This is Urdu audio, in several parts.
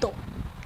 2।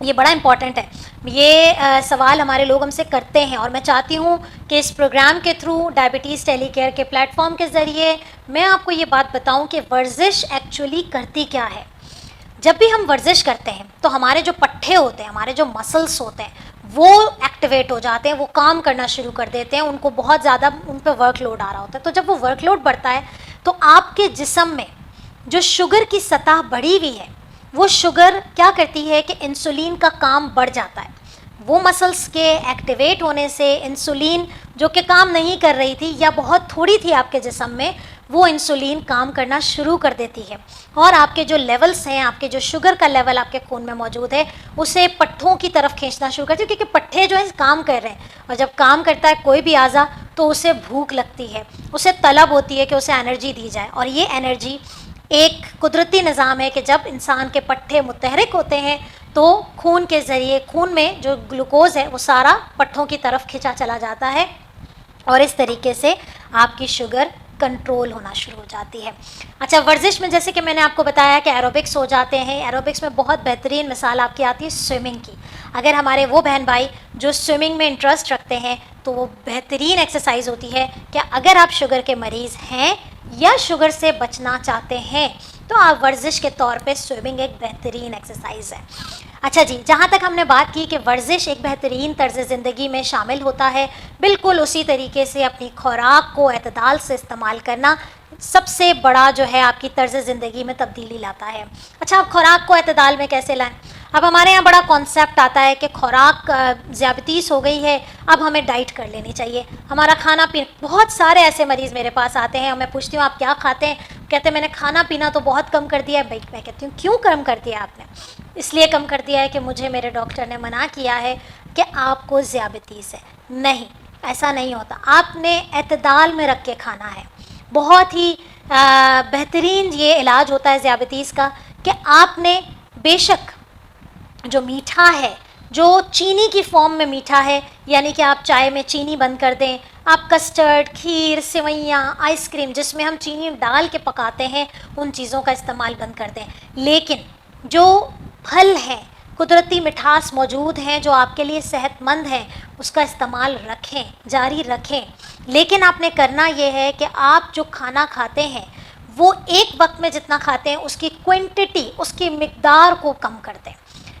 یہ بڑا امپورٹنٹ ہے. یہ سوال ہمارے لوگ ہم سے کرتے ہیں، اور میں چاہتی ہوں کہ اس پروگرام کے تھرو ڈائبٹیز ٹیلی کیئر کے پلیٹ فارم کے ذریعے میں آپ کو یہ بات بتاؤں کہ ورزش ایکچولی کرتی کیا ہے. جب بھی ہم ورزش کرتے ہیں تو ہمارے جو پٹھے ہوتے ہیں، ہمارے جو مسلس ہوتے ہیں، وہ ایکٹیویٹ ہو جاتے ہیں، وہ کام کرنا شروع کر دیتے ہیں، ان کو بہت زیادہ ان پہ ورک لوڈ آ رہا ہوتا ہے. تو جب وہ ورک لوڈ بڑھتا ہے تو آپ کے جسم میں جو شوگر کی سطح بڑھی ہوئی ہے، وہ شوگر کیا کرتی ہے کہ انسولین کا کام بڑھ جاتا ہے. وہ مسلس کے ایکٹیویٹ ہونے سے انسولین جو کہ کام نہیں کر رہی تھی یا بہت تھوڑی تھی آپ کے جسم میں، وہ انسولین کام کرنا شروع کر دیتی ہے، اور آپ کے جو لیولز ہیں، آپ کے جو شوگر کا لیول آپ کے خون میں موجود ہے، اسے پٹھوں کی طرف کھینچنا شروع کرتی ہے، کیونکہ پٹھے جو ہیں کام کر رہے ہیں، اور جب کام کرتا ہے کوئی بھی اعضا تو اسے بھوک لگتی ہے، اسے طلب ہوتی ہے کہ اسے انرجی دی جائے. اور یہ انرجی ایک قدرتی نظام ہے کہ جب انسان کے پٹھے متحرک ہوتے ہیں تو خون کے ذریعے خون میں جو گلوکوز ہے وہ سارا پٹھوں کی طرف کھینچا چلا جاتا ہے، اور اس طریقے سے آپ کی شوگر کنٹرول ہونا شروع ہو جاتی ہے. اچھا، ورزش میں جیسے کہ میں نے آپ کو بتایا کہ ایروبکس ہو جاتے ہیں. ایروبکس میں بہت بہترین مثال آپ کی آتی ہے سوئمنگ کی. اگر ہمارے وہ بہن بھائی جو سوئمنگ میں انٹرسٹ رکھتے ہیں تو وہ بہترین ایکسرسائز ہوتی ہے کہ اگر آپ شوگر کے مریض ہیں یا شوگر سے بچنا چاہتے ہیں تو آپ ورزش کے طور پہ سوئمنگ ایک بہترین ایکسرسائز ہے. اچھا جی، جہاں تک ہم نے بات کی کہ ورزش ایک بہترین طرز زندگی میں شامل ہوتا ہے، بالکل اسی طریقے سے اپنی خوراک کو اعتدال سے استعمال کرنا سب سے بڑا جو ہے آپ کی طرز زندگی میں تبدیلی لاتا ہے. اچھا، آپ خوراک کو اعتدال میں کیسے لائیں؟ اب ہمارے یہاں بڑا کانسیپٹ آتا ہے کہ خوراک ذیابیطیس ہو گئی ہے، اب ہمیں ڈائٹ کر لینی چاہیے. ہمارا کھانا پینا، بہت سارے ایسے مریض میرے پاس آتے ہیں اور میں پوچھتی ہوں آپ کیا کھاتے ہیں، کہتے ہیں میں نے کھانا پینا تو بہت کم کر دیا ہے. بھائی میں کہتی ہوں کیوں کم کر دیا آپ نے؟ اس لیے کم کر دیا ہے کہ مجھے میرے ڈاکٹر نے منع کیا ہے کہ آپ کو ذیابیطیس ہے. نہیں، ایسا نہیں ہوتا. آپ نے اعتدال میں رکھ کے کھانا ہے. بہت ہی بہترین یہ علاج ہوتا ہے ذیابیطیس کا کہ آپ نے بے شک جو میٹھا ہے، جو چینی کی فارم میں میٹھا ہے، یعنی کہ آپ چائے میں چینی بند کر دیں، آپ کسٹرڈ، کھیر، سوئیاں، آئس کریم جس میں ہم چینی ڈال کے پکاتے ہیں ان چیزوں کا استعمال بند کر دیں. لیکن جو پھل ہیں، قدرتی مٹھاس موجود ہیں جو آپ کے لیے صحت مند ہیں، اس کا استعمال رکھیں، جاری رکھیں. لیکن آپ نے کرنا یہ ہے کہ آپ جو کھانا کھاتے ہیں وہ ایک وقت میں جتنا کھاتے ہیں اس کی کوانٹٹی، اس کی مقدار کو کم کر دیں،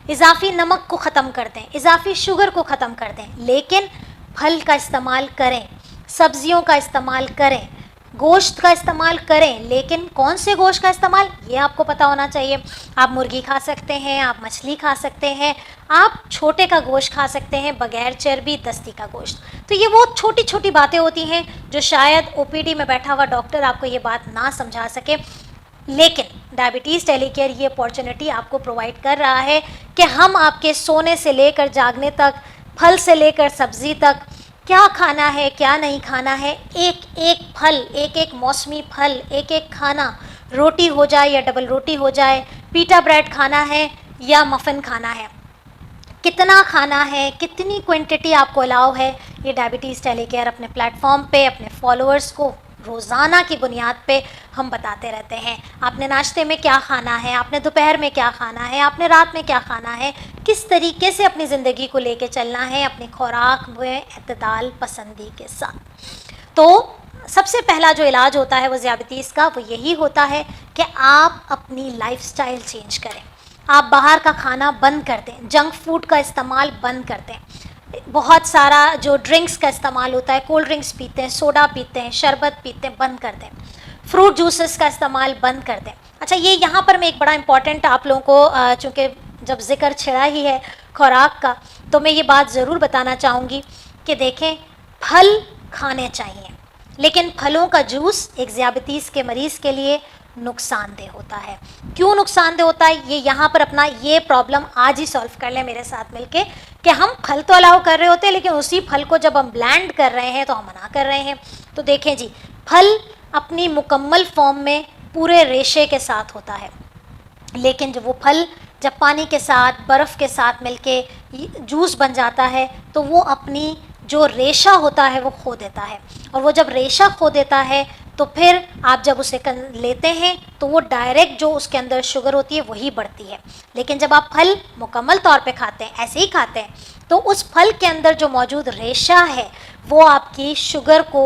اضافی نمک کو ختم کر دیں، اضافی شوگر کو ختم کر دیں. لیکن پھل کا استعمال کریں، سبزیوں کا استعمال کریں، گوشت کا استعمال کریں. لیکن کون سے گوشت کا استعمال، یہ آپ کو پتہ ہونا چاہیے. آپ مرغی کھا سکتے ہیں، آپ مچھلی کھا سکتے ہیں، آپ چھوٹے کا گوشت کھا سکتے ہیں بغیر چربی، دستی کا گوشت. تو یہ وہ چھوٹی چھوٹی باتیں ہوتی ہیں جو شاید او پی ڈی میں بیٹھا ہوا ڈاکٹر آپ کو یہ بات نہ سمجھا سکے. لیکن ڈائبٹیز ٹیلی کیئر یہ اپارچونیٹی آپ کو پرووائڈ کر رہا ہے کہ ہم آپ کے سونے سے لے کر جاگنے تک، پھل سے لے کر سبزی تک، کیا کھانا ہے کیا نہیں کھانا ہے، ایک ایک پھل، ایک ایک موسمی پھل، ایک ایک کھانا، روٹی ہو جائے یا ڈبل روٹی ہو جائے، پیٹا بریڈ کھانا ہے یا مفن کھانا ہے، کتنا کھانا ہے، کتنی کوانٹٹی آپ کو الاؤ ہے، یہ ڈائبٹیز ٹیلی کیئر اپنے پلیٹ فارم پہ اپنے فالوورز کو روزانہ کی بنیاد پہ ہم بتاتے رہتے ہیں. آپ نے ناشتے میں کیا کھانا ہے، آپ نے دوپہر میں کیا کھانا ہے، آپ نے رات میں کیا کھانا ہے، کس طریقے سے اپنی زندگی کو لے کے چلنا ہے اپنی خوراک میں اعتدال پسندی کے ساتھ. تو سب سے پہلا جو علاج ہوتا ہے وہ ذیابیطیس کا، وہ یہی ہوتا ہے کہ آپ اپنی لائف سٹائل چینج کریں. آپ باہر کا کھانا بند کر دیں، جنک فوڈ کا استعمال بند کر دیں. بہت سارا جو ڈرنکس کا استعمال ہوتا ہے، کولڈ ڈرنکس پیتے ہیں، سوڈا پیتے ہیں، شربت پیتے ہیں، بند کر دیں. فروٹ جوسز کا استعمال بند کر دیں. اچھا، یہ یہاں پر میں ایک بڑا امپورٹنٹ آپ لوگوں کو چونکہ جب ذکر چھڑا ہی ہے خوراک کا تو میں یہ بات ضرور بتانا چاہوں گی کہ دیکھیں، پھل کھانے چاہیے، لیکن پھلوں کا جوس ایک ذیابیطیس کے مریض کے لیے نقصان دہ ہوتا ہے. کیوں نقصان دہ ہوتا ہے، یہ یہاں پر اپنا یہ پرابلم آج ہی سولو کر لیں میرے ساتھ مل کے کہ ہم پھل تو الاؤ کر رہے ہوتے ہیں لیکن اسی پھل کو جب ہم بلینڈ کر رہے ہیں تو ہم منع کر رہے ہیں. تو دیکھیں جی، پھل اپنی مکمل فارم میں پورے ریشے کے ساتھ ہوتا ہے، لیکن جب وہ پھل جب پانی کے ساتھ، برف کے ساتھ مل کے جوس بن جاتا ہے تو وہ اپنی جو ریشہ ہوتا ہے وہ کھو دیتا ہے، اور وہ جب ریشہ کھو دیتا ہے تو پھر آپ جب اسے لیتے ہیں تو وہ ڈائریکٹ جو اس کے اندر شوگر ہوتی ہے وہی بڑھتی ہے. لیکن جب آپ پھل مکمل طور پہ کھاتے ہیں، ایسے ہی کھاتے ہیں، تو اس پھل کے اندر جو موجود ریشہ ہے وہ آپ کی شوگر کو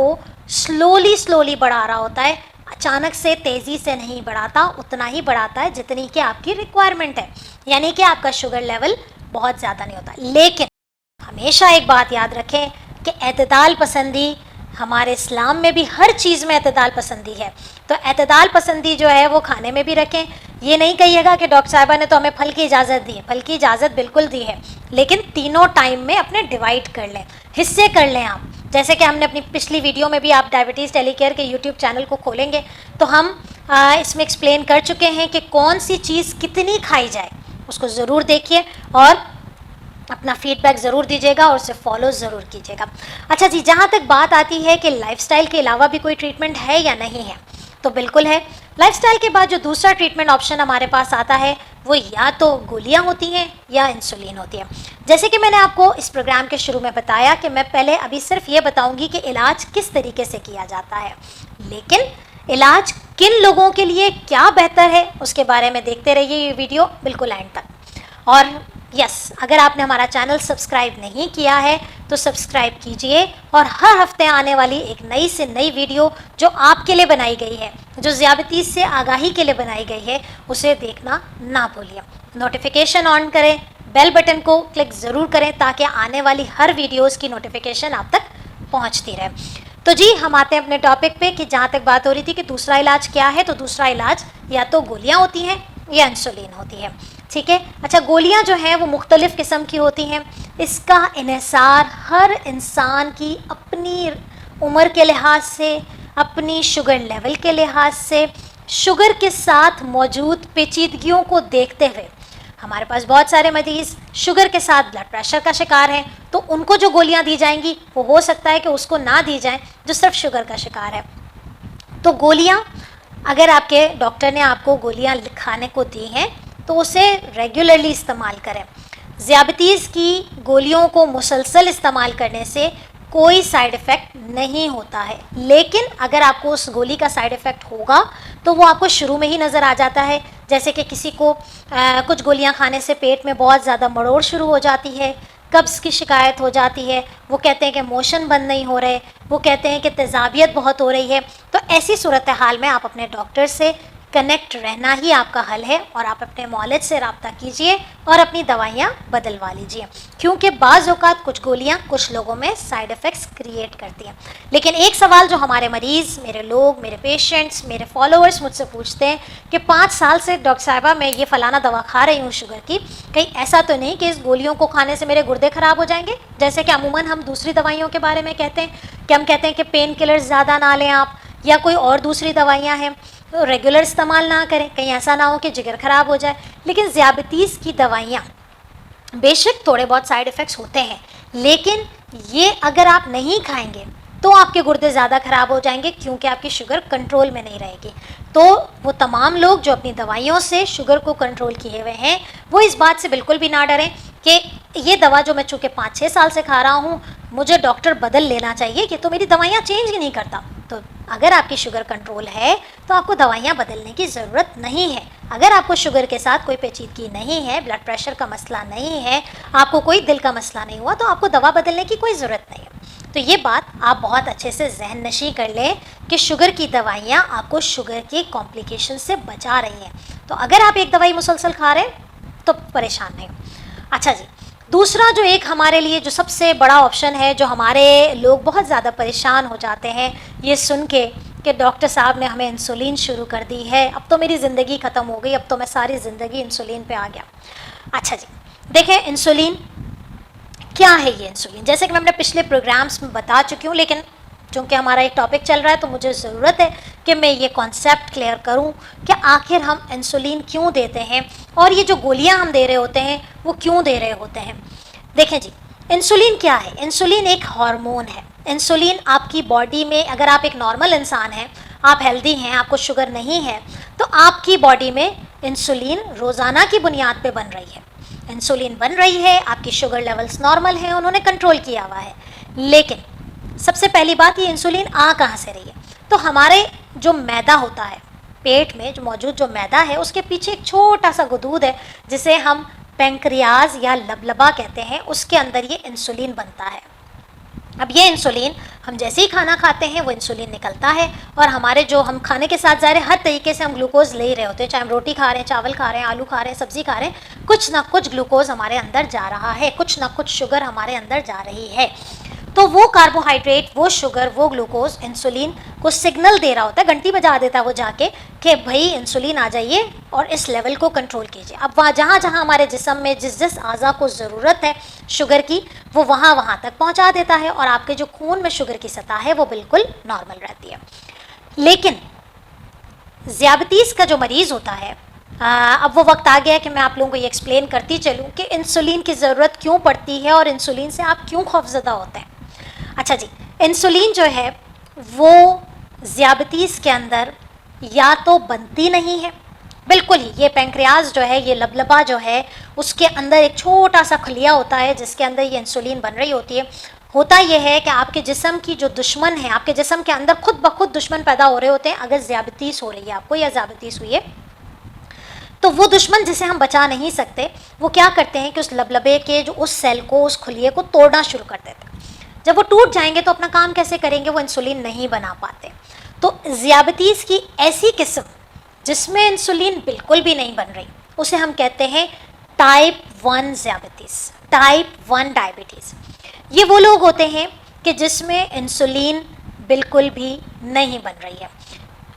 سلولی بڑھا رہا ہوتا ہے. اچانک سے تیزی سے نہیں بڑھاتا، اتنا ہی بڑھاتا ہے جتنی کہ آپ کی ریکوائرمنٹ ہے، یعنی کہ آپ کا شوگر لیول بہت زیادہ نہیں ہوتا. لیکن ہمیشہ ایک بات یاد رکھیں کہ اعتدال پسندی، ہمارے اسلام میں بھی ہر چیز میں اعتدال پسندی ہے. تو اعتدال پسندی جو ہے وہ کھانے میں بھی رکھیں. یہ نہیں کہیے گا کہ ڈاکٹر صاحبہ نے تو ہمیں پھل کی اجازت دی ہے. پھل کی اجازت بالکل دی ہے، لیکن تینوں ٹائم میں اپنے ڈیوائڈ کر لیں، حصے کر لیں آپ. جیسے کہ ہم نے اپنی پچھلی ویڈیو میں بھی، آپ ڈائبٹیز ٹیلی کیئر کے یوٹیوب چینل کو کھولیں گے تو ہم اس میں ایکسپلین کر چکے ہیں کہ کون سی چیز کتنی کھائی جائے. اس کو ضرور دیکھیے اور اپنا فیڈ بیک ضرور دیجیے گا اور اسے فالو ضرور کیجیے گا. اچھا جی، جہاں تک بات آتی ہے کہ لائف سٹائل کے علاوہ بھی کوئی ٹریٹمنٹ ہے یا نہیں ہے، تو بالکل ہے. لائف سٹائل کے بعد جو دوسرا ٹریٹمنٹ آپشن ہمارے پاس آتا ہے وہ یا تو گولیاں ہوتی ہیں یا انسولین ہوتی ہے. جیسے کہ میں نے آپ کو اس پروگرام کے شروع میں بتایا کہ میں پہلے ابھی صرف یہ بتاؤں گی کہ علاج کس طریقے سے کیا جاتا ہے، لیکن علاج کن لوگوں کے لیے کیا بہتر ہے اس کے بارے میں دیکھتے رہیے یہ ویڈیو بالکل اینڈ تک. اور یس، اگر آپ نے ہمارا چینل سبسکرائب نہیں کیا ہے تو سبسکرائب کیجئے، اور ہر ہفتے آنے والی ایک نئی سے نئی ویڈیو جو آپ کے لیے بنائی گئی ہے، جو ذیابیطیز سے آگاہی کے لیے بنائی گئی ہے، اسے دیکھنا نہ بھولیے. نوٹیفیکیشن آن کریں، بیل بٹن کو کلک ضرور کریں تاکہ آنے والی ہر ویڈیوز کی نوٹیفیکیشن آپ تک پہنچتی رہے. تو جی، ہم آتے ہیں اپنے ٹاپک پہ کہ جہاں تک بات ہو رہی تھی کہ دوسرا علاج کیا ہے، تو دوسرا علاج یا تو گولیاں ہوتی ہیں یا انسولین ہوتی ہے. ٹھیک ہے. اچھا، گولیاں جو ہیں وہ مختلف قسم کی ہوتی ہیں. اس کا انحصار ہر انسان کی اپنی عمر کے لحاظ سے، اپنی شوگر لیول کے لحاظ سے، شوگر کے ساتھ موجود پیچیدگیوں کو دیکھتے ہوئے. ہمارے پاس بہت سارے مریض شوگر کے ساتھ بلڈ پریشر کا شکار ہیں، تو ان کو جو گولیاں دی جائیں گی وہ ہو سکتا ہے کہ اس کو نہ دی جائیں جو صرف شوگر کا شکار ہے. تو گولیاں، اگر آپ کے ڈاکٹر نے آپ کو گولیاں کھانے کو دی ہیں تو اسے ریگولرلی استعمال کریں. ذیابیطیز کی گولیوں کو مسلسل استعمال کرنے سے کوئی سائیڈ ایفیکٹ نہیں ہوتا ہے، لیکن اگر آپ کو اس گولی کا سائیڈ ایفیکٹ ہوگا تو وہ آپ کو شروع میں ہی نظر آ جاتا ہے. جیسے کہ کسی کو کچھ گولیاں کھانے سے پیٹ میں بہت زیادہ مڑوڑ شروع ہو جاتی ہے، قبض کی شکایت ہو جاتی ہے، وہ کہتے ہیں کہ موشن بند نہیں ہو رہے، وہ کہتے ہیں کہ تیزابیت بہت ہو رہی ہے. تو ایسی صورتحال میں آپ اپنے ڈاکٹر سے کنیکٹ رہنا ہی آپ کا حل ہے، اور آپ اپنے معالج سے رابطہ کیجئے اور اپنی دوائیاں بدلوا لیجئے، کیونکہ بعض اوقات کچھ گولیاں کچھ لوگوں میں سائیڈ ایفیکٹس کریٹ کرتی ہیں. لیکن ایک سوال جو ہمارے مریض، میرے لوگ، میرے پیشنٹس، میرے فالوورز مجھ سے پوچھتے ہیں کہ 5 سال سے ڈاکٹر صاحبہ میں یہ فلانا دوا کھا رہی ہوں شوگر کی، کہیں ایسا تو نہیں کہ اس گولیوں کو کھانے سے میرے گردے خراب ہو جائیں گے؟ جیسے کہ عموماً ہم دوسری دوائیوں کے بارے میں کہتے ہیں کہ ہم کہتے ہیں کہ پین کلر زیادہ نہ لیں آپ، یا کوئی اور دوسری دوائیاں ہیں ریگولر استعمال نہ کریں، کہیں ایسا نہ ہو کہ جگر خراب ہو جائے. لیکن ذیابیطیز کی دوائیاں بے شک تھوڑے بہت سائیڈ ایفیکٹس ہوتے ہیں، لیکن یہ اگر آپ نہیں کھائیں گے تو آپ کے گردے زیادہ خراب ہو جائیں گے، کیونکہ آپ کی شوگر کنٹرول میں نہیں رہے گی. تو وہ تمام لوگ جو اپنی دوائیوں سے شوگر کو کنٹرول کیے ہوئے ہیں، وہ اس بات سے بالکل بھی نہ ڈریں کہ یہ دوا جو میں چونکہ 5-6 سال سے کھا رہا ہوں مجھے ڈاکٹر بدل لینا چاہیے، یہ تو میری دوائیاں چینج ہی نہیں کرتا. تو اگر آپ کی شوگر کنٹرول ہے تو آپ کو دوائیاں بدلنے کی ضرورت نہیں ہے. اگر آپ کو شوگر کے ساتھ کوئی پیچیدگی نہیں ہے، بلڈ پریشر کا مسئلہ نہیں ہے، آپ کو کوئی دل کا مسئلہ نہیں ہوا، تو آپ کو دوا بدلنے کی کوئی ضرورت نہیں ہے. تو یہ بات آپ بہت اچھے سے ذہن نشیں کر لیں کہ شوگر کی دوائیاں آپ کو شوگر کی کمپلیکیشن سے بچا رہی ہیں. تو اگر آپ ایک دوائی مسلسل کھا رہے ہیں تو پریشان نہیں. اچھا جی، دوسرا جو ایک ہمارے لیے جو سب سے بڑا آپشن ہے، جو ہمارے لوگ بہت زیادہ پریشان ہو جاتے ہیں یہ سن کے کہ ڈاکٹر صاحب نے ہمیں انسولین شروع کر دی ہے، اب تو میری زندگی ختم ہو گئی، اب تو میں ساری زندگی انسولین پہ آ گیا. اچھا جی، دیکھیں انسولین کیا ہے. یہ انسولین جیسے کہ میں اپنے پچھلے پروگرامز میں بتا چکی ہوں، لیکن چونکہ ہمارا ایک ٹاپک چل رہا ہے تو مجھے ضرورت ہے کہ میں یہ کانسیپٹ کلیئر کروں کہ آخر ہم انسولین کیوں دیتے ہیں، اور یہ جو گولیاں ہم دے رہے ہوتے ہیں وہ کیوں دے رہے ہوتے ہیں. دیکھیں جی، انسولین کیا ہے؟ انسولین ایک ہارمون ہے. انسولین آپ کی باڈی میں، اگر آپ ایک نارمل انسان ہیں، آپ ہیلدی ہیں، آپ کو شوگر نہیں ہے، تو آپ کی باڈی میں انسولین روزانہ کی بنیاد پہ بن رہی ہے. انسولین بن رہی ہے، آپ کی شوگر لیولز نارمل ہیں، انہوں نے کنٹرول کیا ہوا ہے. لیکن سب سے پہلی بات، یہ انسولین کہاں سے رہی ہے؟ تو ہمارے جو میدا ہوتا ہے پیٹ میں جو موجود جو میدا ہے اس کے پیچھے ایک چھوٹا سا غدود ہے جسے ہم پینکریاز یا لبلبا کہتے ہیں، اس کے اندر یہ انسولین بنتا ہے. اب یہ انسولین ہم جیسے ہی کھانا کھاتے ہیں وہ انسولین نکلتا ہے، اور ہمارے جو ہم کھانے کے ساتھ ظاہر ہر طریقے سے ہم گلوکوز لے ہی رہے ہوتے ہیں، چاہے ہم روٹی کھا رہے ہیں، چاول کھا رہے ہیں، آلو کھا رہے ہیں، سبزی کھا رہے ہیں، کچھ نہ کچھ گلوکوز ہمارے اندر جا رہا ہے، کچھ نہ کچھ شوگر ہمارے اندر جا رہی ہے. تو وہ کاربوہائیڈریٹ، وہ شوگر، وہ گلوکوز انسولین کو سگنل دے رہا ہوتا ہے، گھنٹی بجا دیتا ہے وہ جا کے کہ بھائی انسولین آ جائیے اور اس لیول کو کنٹرول کیجیے. اب وہاں جہاں جہاں ہمارے جسم میں جس جس اعضاء کو ضرورت ہے شوگر کی وہ وہاں وہاں تک پہنچا دیتا ہے، اور آپ کے جو خون میں شوگر کی سطح ہے وہ بالکل نارمل رہتی ہے. لیکن ذیابیطیز کا جو مریض ہوتا ہے، اب وہ وقت آ گیا ہے کہ میں آپ لوگوں کو یہ ایکسپلین کرتی چلوں کہ انسولین کی ضرورت کیوں پڑتی ہے اور انسولین سے آپ کیوں خوفزدہ ہوتے ہیں. اچھا جی، انسولین جو ہے وہ ذیابیطیز کے اندر یا تو بنتی نہیں ہے بالکل ہی، یہ پینکریاز جو ہے، یہ لبلبا جو ہے، اس کے اندر ایک چھوٹا سا خلیہ ہوتا ہے جس کے اندر یہ انسولین بن رہی ہوتی ہے. ہوتا یہ ہے کہ آپ کے جسم کی جو دشمن ہے، آپ کے جسم کے اندر خود بخود دشمن پیدا ہو رہے ہوتے ہیں. اگر ذیابیطیز ہو رہی ہے آپ کو یا ذیابیطیز ہوئی ہے تو وہ دشمن جسے ہم بچا نہیں سکتے وہ کیا کرتے ہیں کہ اس لبلبے کے جو اس سیل کو، اس خلیے کو توڑنا شروع کر دیتے ہیں. جب وہ ٹوٹ جائیں گے تو اپنا کام کیسے کریں گے؟ وہ انسولین نہیں بنا پاتے. تو ذیابیطیز کی ایسی قسم جس میں انسولین بالکل بھی نہیں بن رہی اسے ہم کہتے ہیں ٹائپ 1 ذیابیطیز، ٹائپ 1 ڈائبٹیز. یہ وہ لوگ ہوتے ہیں کہ جس میں انسولین بالکل بھی نہیں بن رہی ہے.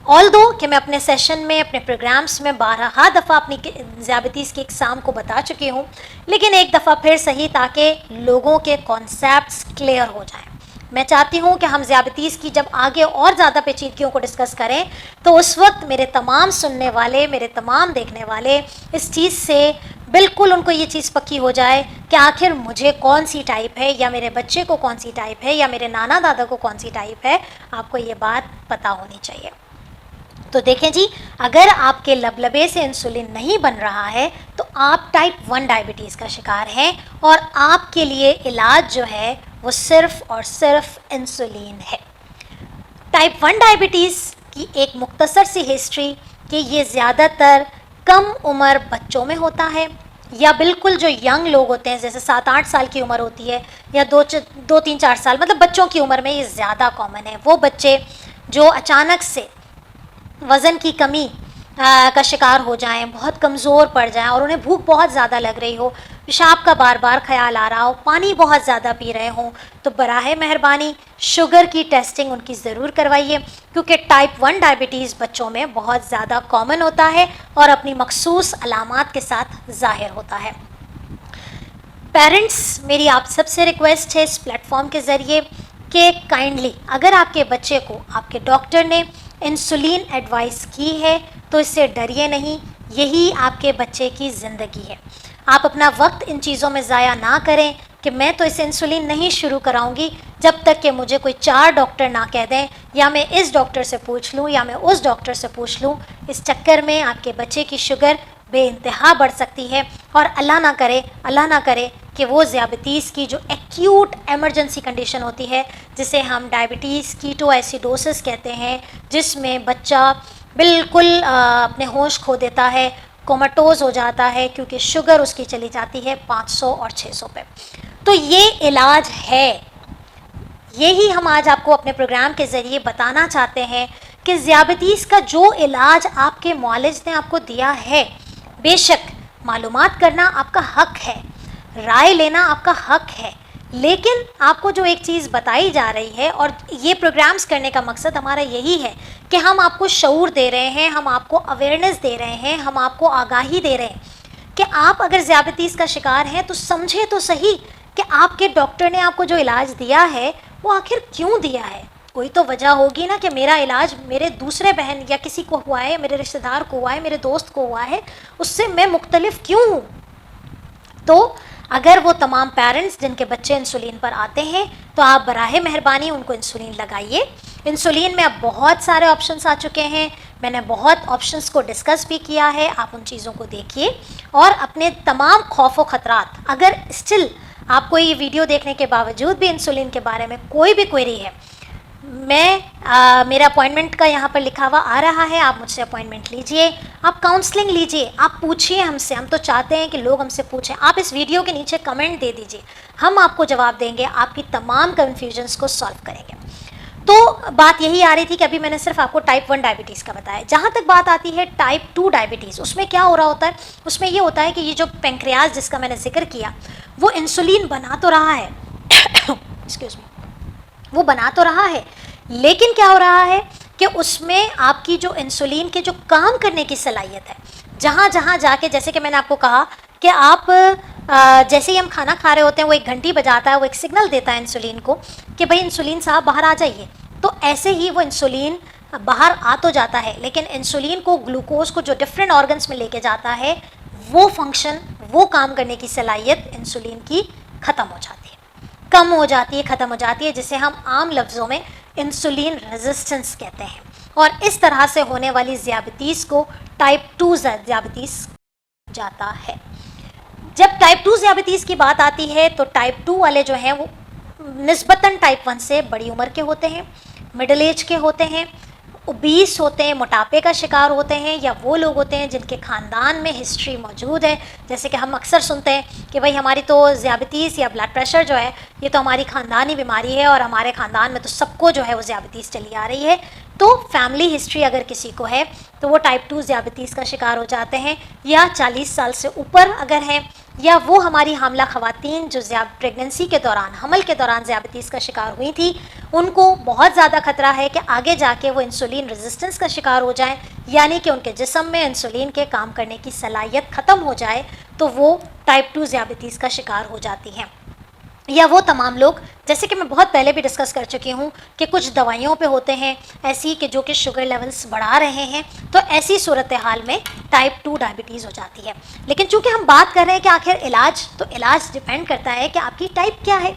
آلدو کہ میں اپنے سیشن میں، اپنے پروگرامز میں بارہا دفعہ اپنی ذیابیطیز کی اقسام کو بتا چکی ہوں، لیکن ایک دفعہ پھر صحیح تاکہ لوگوں کے کانسیپٹس کلیئر ہو جائیں. میں چاہتی ہوں کہ ہم ذیابیطیز کی جب آگے اور زیادہ پیچیدگیوں کو ڈسکس کریں تو اس وقت میرے تمام سننے والے، میرے تمام دیکھنے والے اس چیز سے بالکل ان کو یہ چیز پکی ہو جائے کہ آخر مجھے کون سی ٹائپ ہے، یا میرے بچے کو کون سی ٹائپ ہے، یا میرے نانا دادا کو کون سی ٹائپ ہے. آپ کو یہ بات پتہ ہونی چاہیے. تو دیکھیں جی، اگر آپ کے لبلبے سے انسولین نہیں بن رہا ہے تو آپ ٹائپ 1 ڈائبٹیز کا شکار ہیں، اور آپ کے لیے علاج جو ہے وہ صرف اور صرف انسولین ہے. ٹائپ 1 ڈائبٹیز کی ایک مختصر سی ہسٹری کہ یہ زیادہ تر کم عمر بچوں میں ہوتا ہے، یا بالکل جو ینگ لوگ ہوتے ہیں جیسے 7-8 سال کی عمر ہوتی ہے، یا 2-3-4 سال، مطلب بچوں کی عمر میں یہ زیادہ کامن ہے. وہ بچے جو اچانک سے وزن کی کمی کا شکار ہو جائیں، بہت کمزور پڑ جائیں، اور انہیں بھوک بہت زیادہ لگ رہی ہو، پیشاب کا بار بار خیال آ رہا ہو، پانی بہت زیادہ پی رہے ہوں، تو براہ مہربانی شوگر کی ٹیسٹنگ ان کی ضرور کروائیے، کیونکہ ٹائپ 1 ڈائبٹیز بچوں میں بہت زیادہ کامن ہوتا ہے اور اپنی مخصوص علامات کے ساتھ ظاہر ہوتا ہے. پیرنٹس، میری آپ سب سے ریکویسٹ ہے اس پلیٹ فارم کے ذریعے کہ کائنڈلی اگر آپ کے بچے کو آپ کے ڈاکٹر نے انسولین ایڈوائز کی ہے تو اس سے ڈریے نہیں، یہی آپ کے بچے کی زندگی ہے. آپ اپنا وقت ان چیزوں میں ضائع نہ کریں کہ میں تو اسے انسولین نہیں شروع کراؤں گی جب تک کہ مجھے کوئی 4 ڈاکٹر نہ کہہ دیں، یا میں اس ڈاکٹر سے پوچھ لوں، یا میں اس ڈاکٹر سے پوچھ لوں. اس چکر میں آپ کے بچے کی شوگر بے انتہا بڑھ سکتی ہے، اور اللہ نہ کرے کہ وہ ذیابیطیز کی جو ایکیوٹ ایمرجنسی کنڈیشن ہوتی ہے جسے ہم ڈائبٹیز کیٹو ایسیڈوسس کہتے ہیں، جس میں بچہ بالکل اپنے ہوش کھو دیتا ہے، کوماٹوز ہو جاتا ہے، کیونکہ شوگر اس کی چلی جاتی ہے 500 اور 600 پہ. تو یہ علاج ہے، یہی ہم آج آپ کو اپنے پروگرام کے ذریعے بتانا چاہتے ہیں کہ ذیابیطیز کا جو علاج آپ کے معالج نے آپ کو دیا ہے، بے شک معلومات کرنا آپ کا حق ہے، رائے لینا آپ کا حق ہے، لیکن آپ کو جو ایک چیز بتائی جا رہی ہے، اور یہ پروگرامز کرنے کا مقصد ہمارا یہی ہے کہ ہم آپ کو شعور دے رہے ہیں، ہم آپ کو اویئرنیس دے رہے ہیں، ہم آپ کو آگاہی دے رہے ہیں کہ آپ اگر ذیابیطیز کا شکار ہیں تو سمجھے تو صحیح کہ آپ کے ڈاکٹر نے آپ کو جو علاج دیا ہے وہ آخر کیوں دیا ہے. کوئی تو وجہ ہوگی نا کہ میرا علاج میرے دوسرے بہن یا کسی کو ہوا ہے، میرے رشتہ دار کو ہوا ہے، میرے دوست کو ہوا ہے، اس سے میں مختلف کیوں ہوں. تو اگر وہ تمام پیرنٹس جن کے بچے انسولین پر آتے ہیں تو آپ براہ مہربانی ان کو انسولین لگائیے. انسولین میں اب بہت سارے آپشنس آ چکے ہیں، میں نے بہت آپشنس کو ڈسکس بھی کیا ہے، آپ ان چیزوں کو دیکھیے اور اپنے تمام خوف و خطرات، اگر اسٹل آپ کو یہ ویڈیو دیکھنے کے باوجود بھی انسولین کے بارے میں کوئی بھی کوئری ہے، میرا اپوائنٹمنٹ کا یہاں پر لکھا ہوا آ رہا ہے, آپ مجھ سے اپوائنٹمنٹ لیجئے, آپ کاؤنسلنگ لیجئے, آپ پوچھیے ہم سے. ہم تو چاہتے ہیں کہ لوگ ہم سے پوچھیں. آپ اس ویڈیو کے نیچے کمنٹ دے دیجئے, ہم آپ کو جواب دیں گے, آپ کی تمام کنفیوژنس کو سالو کریں گے. تو بات یہی آ رہی تھی کہ ابھی میں نے صرف آپ کو ٹائپ 1 ڈائبٹیز کا بتایا. جہاں تک بات آتی ہے ٹائپ 2 ڈائبٹیز, اس میں کیا ہو رہا ہوتا ہے؟ اس میں یہ ہوتا ہے کہ یہ جو پینکریاز جس کا میں نے ذکر کیا, وہ انسولین بنا تو رہا ہے ایکسکیوز می, وہ بنا تو رہا ہے, لیکن کیا ہو رہا ہے کہ اس میں آپ کی جو انسولین کے جو کام کرنے کی صلاحیت ہے, جہاں جہاں جا کے, جیسے کہ میں نے آپ کو کہا کہ آپ جیسے ہی ہم کھانا کھا رہے ہوتے ہیں وہ ایک گھنٹی بجاتا ہے, وہ ایک سگنل دیتا ہے انسولین کو کہ بھائی انسولین صاحب باہر آ جائیے, تو ایسے ہی وہ انسولین باہر آ تو جاتا ہے, لیکن انسولین کو, گلوکوز کو جو ڈفرینٹ آرگنس میں لے کے جاتا ہے, وہ فنکشن, وہ کام کرنے کی صلاحیت انسولین کی ختم ہو جاتی ہے, کم ہو جاتی ہے, ختم ہو جاتی ہے, جسے ہم عام لفظوں میں انسولین ریزسٹنس کہتے ہیں. اور اس طرح سے ہونے والی ذیابیطیز کو ٹائپ 2 ذیابیطیز جاتا ہے. جب ٹائپ 2 ذیابیطیز کی بات آتی ہے تو ٹائپ 2 والے جو ہیں وہ نسبتاً ٹائپ 1 سے بڑی عمر کے ہوتے ہیں, مڈل ایج کے ہوتے ہیں, اوبیس ہوتے ہیں, موٹاپے کا شکار ہوتے ہیں, یا وہ لوگ ہوتے ہیں جن کے خاندان میں ہسٹری موجود ہے. جیسے کہ ہم اکثر سنتے ہیں کہ بھائی ہماری تو ذیابیطیز یا بلڈ پریشر جو ہے یہ تو ہماری خاندانی بیماری ہے, اور ہمارے خاندان میں تو سب کو جو ہے وہ ذیابیطیز چلی آ رہی ہے. تو فیملی ہسٹری اگر کسی کو ہے تو وہ ٹائپ 2 ذیابیطیز کا شکار ہو جاتے ہیں, یا 40 سال سے اوپر اگر ہیں, یا وہ ہماری حاملہ خواتین جو پریگننسی کے دوران, حمل کے دوران ذیابیطیز کا شکار ہوئی تھیں, ان کو بہت زیادہ خطرہ ہے کہ آگے جا کے وہ انسولین ریزسٹنس کا شکار ہو جائیں, یعنی کہ ان کے جسم میں انسولین کے کام کرنے کی صلاحیت ختم ہو جائے, تو وہ ٹائپ 2 ذیابیطیز کا شکار ہو جاتی ہیں. یا وہ تمام لوگ, جیسے کہ میں بہت پہلے بھی ڈسکس کر چکی ہوں کہ کچھ دوائیوں پہ ہوتے ہیں ایسی کہ جو کہ شوگر لیولز بڑھا رہے ہیں, تو ایسی صورتحال میں ٹائپ 2 ڈائبٹیز ہو جاتی ہے. لیکن چونکہ ہم بات کر رہے ہیں کہ آخر علاج, تو علاج ڈیپینڈ کرتا ہے کہ آپ کی ٹائپ کیا ہے.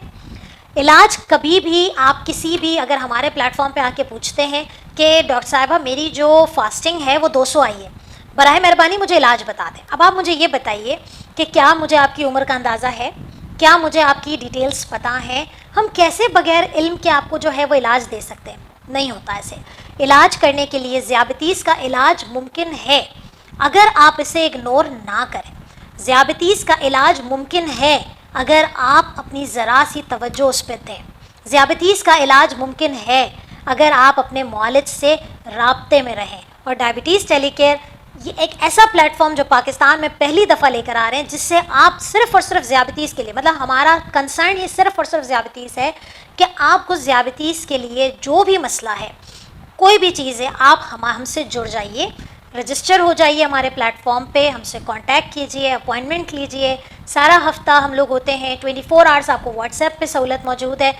علاج کبھی بھی آپ کسی بھی, اگر ہمارے پلیٹ فارم پہ آ کے پوچھتے ہیں کہ ڈاکٹر صاحبہ میری جو فاسٹنگ ہے وہ 200 آئی ہے, براہ مہربانی مجھے علاج بتا دیں. اب آپ مجھے یہ بتائیے کہ کیا مجھے آپ کی عمر کا اندازہ ہے, کیا مجھے آپ کی ڈیٹیلز پتہ ہیں؟ ہم کیسے بغیر علم کے آپ کو جو ہے وہ علاج دے سکتے ہیں؟ نہیں ہوتا ایسے. علاج کرنے کے لیے ذیابیطیز کا علاج ممکن ہے اگر آپ اسے اگنور نہ کریں. ذیابیطیز کا علاج ممکن ہے اگر آپ اپنی ذرا سی توجہ اس پہ دیں. ذیابیطیز کا علاج ممکن ہے اگر آپ اپنے معالج سے رابطے میں رہیں. اور ڈائبٹیز ٹیلی کیئر یہ ایک ایسا پلیٹ فارم جو پاکستان میں پہلی دفعہ لے کر آ رہے ہیں, جس سے آپ صرف اور صرف ذیابیطیز کے لیے, مطلب ہمارا کنسرن یہ صرف اور صرف ذیابیطیز ہے کہ آپ کو ذیابیطیز کے لیے جو بھی مسئلہ ہے, کوئی بھی چیز ہے, آپ ہم سے جڑ جائیے, رجسٹر ہو جائیے ہمارے پلیٹ فارم پہ, ہم سے کانٹیکٹ کیجئے, اپوائنٹمنٹ لیجئے. سارا ہفتہ ہم لوگ ہوتے ہیں, 24 آورس آپ کو واٹس ایپ پہ سہولت موجود ہے.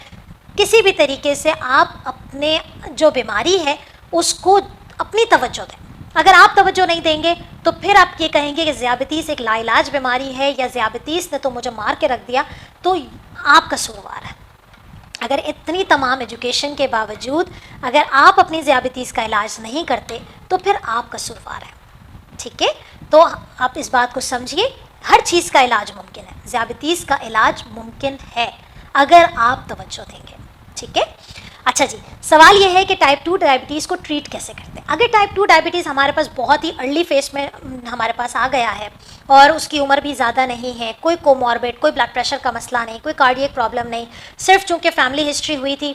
کسی بھی طریقے سے آپ اپنے جو بیماری ہے اس کو اپنی توجہ دیں. اگر آپ توجہ نہیں دیں گے تو پھر آپ یہ کہیں گے کہ ذیابیطیز ایک لا علاج بیماری ہے, یا ذیابیطیز نے تو مجھے مار کے رکھ دیا, تو آپ قصوروار ہے. اگر اتنی تمام ایجوکیشن کے باوجود اگر آپ اپنی ذیابیطیز کا علاج نہیں کرتے تو پھر آپ قصوروار ہیں. ٹھیک ہے, تو آپ اس بات کو سمجھیے, ہر چیز کا علاج ممکن ہے. ذیابیطیز کا علاج ممکن ہے اگر آپ توجہ دیں گے. ٹھیک ہے. اچھا جی, سوال یہ ہے کہ ٹائپ 2 ڈائبٹیز کو ٹریٹ کیسے کرتے ہیں. اگر ٹائپ 2 ڈائبٹیز ہمارے پاس بہت ہی ارلی فیس میں ہمارے پاس آ گیا ہے, اور اس کی عمر بھی زیادہ نہیں ہے, کوئی کوماربڈ, کوئی بلڈ پریشر کا مسئلہ نہیں, کوئی کارڈیک پرابلم نہیں, صرف چونکہ فیملی ہسٹری ہوئی تھی,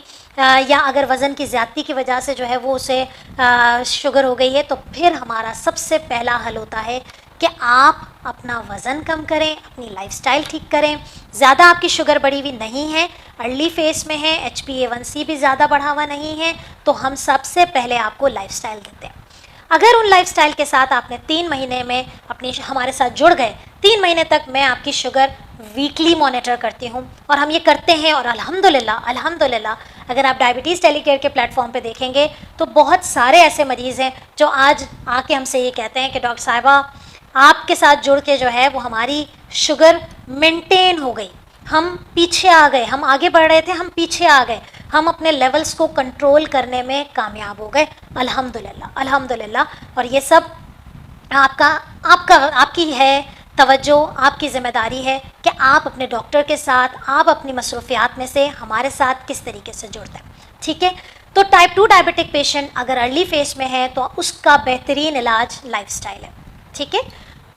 یا اگر وزن کی زیادتی کی وجہ سے جو ہے وہ اسے شوگر ہو گئی ہے, تو پھر ہمارا سب سے پہلا حل ہوتا ہے کہ آپ اپنا وزن کم کریں, اپنی لائف سٹائل ٹھیک کریں. زیادہ آپ کی شوگر بڑھی ہوئی نہیں ہے, ارلی فیس میں ہے, HbA1c بھی زیادہ بڑھا ہوا نہیں ہے, تو ہم سب سے پہلے آپ کو لائف سٹائل دیتے ہیں. اگر ان لائف سٹائل کے ساتھ آپ نے 3 مہینے میں ہمارے ساتھ جڑ گئے, 3 مہینے تک میں آپ کی شوگر ویکلی مانیٹر کرتی ہوں, اور ہم یہ کرتے ہیں, اور الحمدللہ اگر آپ ڈائبٹیز ٹیلی کیئر کے پلیٹ فارم پہ دیکھیں گے تو بہت سارے ایسے مریض ہیں جو آج آ کے ہم سے یہ کہتے ہیں کہ ڈاکٹر صاحبہ آپ کے ساتھ جڑ کے جو ہے وہ ہماری شوگر مینٹین ہو گئی, ہم پیچھے آ گئے, ہم آگے بڑھ رہے تھے, ہم پیچھے آ گئے, ہم اپنے لیولز کو کنٹرول کرنے میں کامیاب ہو گئے, الحمدللہ. اور یہ سب آپ کی ہے توجہ, آپ کی ذمہ داری ہے کہ آپ اپنے ڈاکٹر کے ساتھ, آپ اپنی مصروفیات میں سے ہمارے ساتھ کس طریقے سے جڑتے ہیں. ٹھیک ہے. تو ٹائپ 2 ڈائبٹک پیشنٹ اگر ارلی فیس میں ہے تو اس کا بہترین علاج لائف سٹائل ہے. ٹھیک ہے.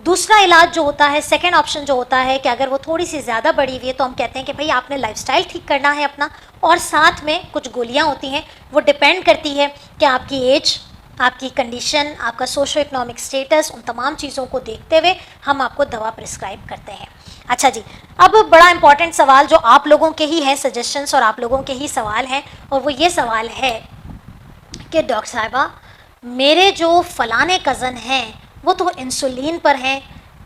دوسرا علاج جو ہوتا ہے, سیکنڈ آپشن جو ہوتا ہے کہ اگر وہ تھوڑی سی زیادہ بڑی ہوئی ہے تو ہم کہتے ہیں کہ بھئی آپ نے لائف سٹائل ٹھیک کرنا ہے اپنا, اور ساتھ میں کچھ گولیاں ہوتی ہیں, وہ ڈپینڈ کرتی ہے کہ آپ کی ایج, آپ کی کنڈیشن, آپ کا سوشو اکنامک اسٹیٹس, ان تمام چیزوں کو دیکھتے ہوئے ہم آپ کو دوا پرسکرائب کرتے ہیں. اچھا جی, اب بڑا امپورٹنٹ سوال جو آپ لوگوں کے ہی ہیں, سجیشنس اور آپ لوگوں کے ہی سوال ہیں, اور وہ یہ سوال ہے کہ ڈاکٹر صاحبہ میرے جو فلانے کزن ہیں وہ تو انسولین پر ہیں,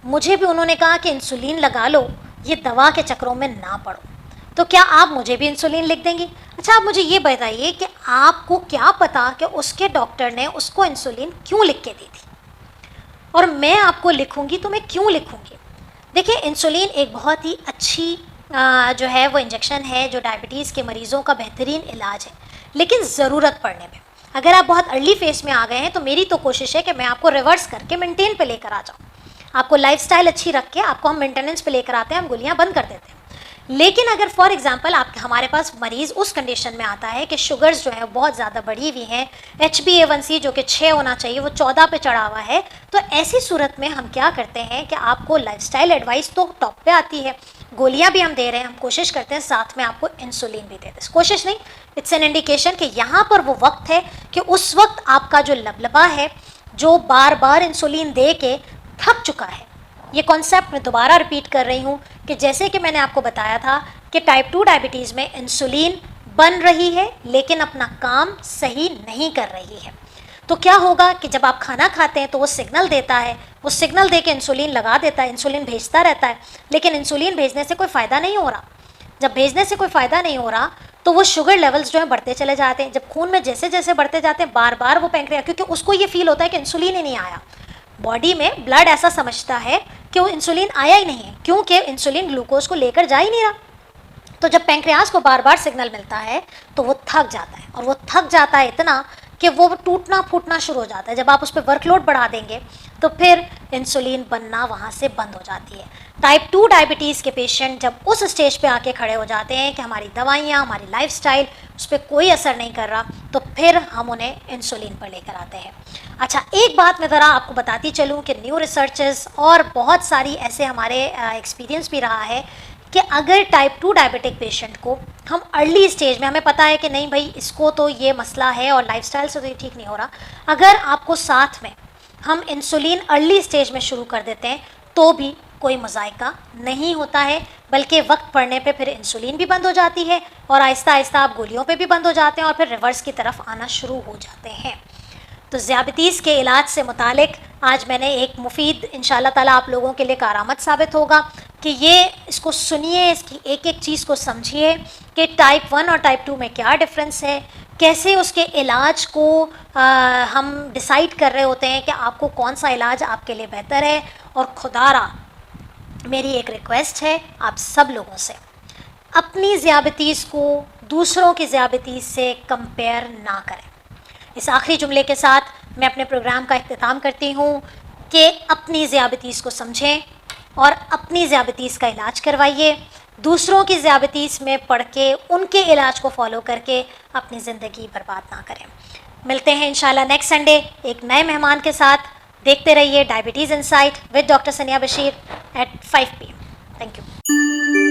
مجھے بھی انہوں نے کہا کہ انسولین لگا لو, یہ دوا کے چکروں میں نہ پڑو, تو کیا آپ مجھے بھی انسولین لکھ دیں گی؟ اچھا آپ مجھے یہ بتائیے کہ آپ کو کیا پتا کہ اس کے ڈاکٹر نے اس کو انسولین کیوں لکھ کے دی تھی, اور میں آپ کو لکھوں گی تو میں کیوں لکھوں گی؟ دیکھیں انسولین ایک بہت ہی اچھی جو ہے وہ انجیکشن ہے جو ڈائبٹیز کے مریضوں کا بہترین علاج ہے, لیکن ضرورت پڑنے میں, اگر آپ بہت ارلی فیس میں آ گئے ہیں تو میری تو کوشش ہے کہ میں آپ کو ریورس کر کے مینٹین پہ لے کر آ جاؤں, آپ کو لائف سٹائل اچھی رکھ کے آپ کو ہم مینٹیننس پہ لے کر آتے ہیں, ہم گولیاں بند کر دیتے ہیں. لیکن اگر فار ایگزامپل آپ ہمارے پاس مریض اس کنڈیشن میں آتا ہے کہ شوگرز جو ہیں بہت زیادہ بڑھی ہوئی ہیں, HbA1c جو کہ 6 ہونا چاہیے وہ 14 پہ چڑھا ہوا ہے, تو ایسی صورت میں ہم کیا کرتے ہیں کہ آپ کو لائف سٹائل ایڈوائس تو ٹاپ پہ آتی ہے, گولیاں بھی ہم دے رہے ہیں, ہم کوشش کرتے ہیں ساتھ میں آپ کو انسولین بھی دے دیں, کوشش نہیں, اٹس این انڈیکیشن کہ یہاں پر وہ وقت ہے کہ اس وقت آپ کا جو لبلبا ہے جو بار بار انسولین دے کے تھک چکا ہے. یہ کانسیپٹ میں دوبارہ ریپیٹ کر رہی ہوں کہ جیسے کہ میں نے آپ کو بتایا تھا کہ ٹائپ 2 ڈائبٹیز میں انسولین بن رہی ہے لیکن اپنا کام صحیح نہیں کر رہی ہے, تو کیا ہوگا کہ جب آپ کھانا کھاتے ہیں تو وہ سگنل دیتا ہے, وہ سگنل دے کے انسولین لگا دیتا ہے, انسولین بھیجتا رہتا ہے, لیکن انسولین بھیجنے سے کوئی فائدہ نہیں ہو رہا. جب بھیجنے سے کوئی فائدہ نہیں ہو رہا تو وہ شوگر لیولز جو ہیں بڑھتے چلے جاتے ہیں, جب خون میں جیسے جیسے بڑھتے جاتے ہیں بار بار وہ پینکریاس, کیونکہ اس کو یہ فیل ہوتا ہے کہ انسولین ہی نہیں آیا, باڈی میں بلڈ ایسا سمجھتا ہے کہ وہ انسولین آیا ہی نہیں ہے, کیونکہ انسولین گلوکوز کو لے کر جا ہی نہیں رہا. تو جب پینکریاس کو بار بار سگنل ملتا ہے تو وہ تھک جاتا ہے, اور وہ تھک جاتا ہے اتنا کہ وہ ٹوٹنا پھوٹنا شروع ہو جاتا ہے. جب آپ اس پہ ورک لوڈ بڑھا دیں گے تو پھر انسولین بننا وہاں سے بند ہو جاتی ہے. ٹائپ 2 ڈائبٹیز کے پیشنٹ جب اس اسٹیج پہ آ کے کھڑے ہو جاتے ہیں کہ ہماری دوائیاں, ہماری لائف سٹائل اس پہ کوئی اثر نہیں کر رہا, تو پھر ہم انہیں انسولین پر لے کر آتے ہیں. اچھا ایک بات میں ذرا آپ کو بتاتی چلوں کہ نیو ریسرچز اور بہت ساری ایسے ہمارے ایکسپیرینس بھی رہا ہے کہ اگر ٹائپ 2 ڈائبٹک پیشنٹ کو ہم ارلی اسٹیج میں, ہمیں پتہ ہے کہ نہیں بھائی اس کو تو یہ مسئلہ ہے اور لائف سٹائل سے تو یہ ٹھیک نہیں ہو رہا, اگر آپ کو ساتھ میں ہم انسولین ارلی اسٹیج میں شروع کر دیتے ہیں تو بھی کوئی مذائقہ نہیں ہوتا ہے, بلکہ وقت پڑنے پہ پھر انسولین بھی بند ہو جاتی ہے اور آہستہ آہستہ آپ گولیوں پہ بھی بند ہو جاتے ہیں اور پھر ریورس کی طرف آنا شروع ہو جاتے ہیں. تو ذیابیطیز کے علاج سے متعلق آج میں نے ایک مفید انشاءاللہ تعالیٰ آپ لوگوں کے لیے کارآمد ثابت ہوگا کہ یہ اس کو سنیے, اس کی ایک ایک چیز کو سمجھیے کہ ٹائپ 1 اور ٹائپ 2 میں کیا ڈفرینس ہے, کیسے اس کے علاج کو ہم ڈیسائیڈ کر رہے ہوتے ہیں کہ آپ کو کون سا علاج آپ کے لیے بہتر ہے. اور خدا را میری ایک ریکویسٹ ہے آپ سب لوگوں سے, اپنی ذیابیطیز کو دوسروں کی ذیابیطیز سے کمپیئر نہ کریں. اس آخری جملے کے ساتھ میں اپنے پروگرام کا اختتام کرتی ہوں کہ اپنی ذیابیطیز کو سمجھیں اور اپنی ذیابیطیز کا علاج کروائیے, دوسروں کی ذیابیطیز میں پڑھ کے ان کے علاج کو فالو کر کے اپنی زندگی برباد نہ کریں. ملتے ہیں انشاءاللہ نیکسٹ سنڈے ایک نئے مہمان کے ساتھ. دیکھتے رہیے diabetes insight with doctor Sania Bashir at 5 PM. Thank you.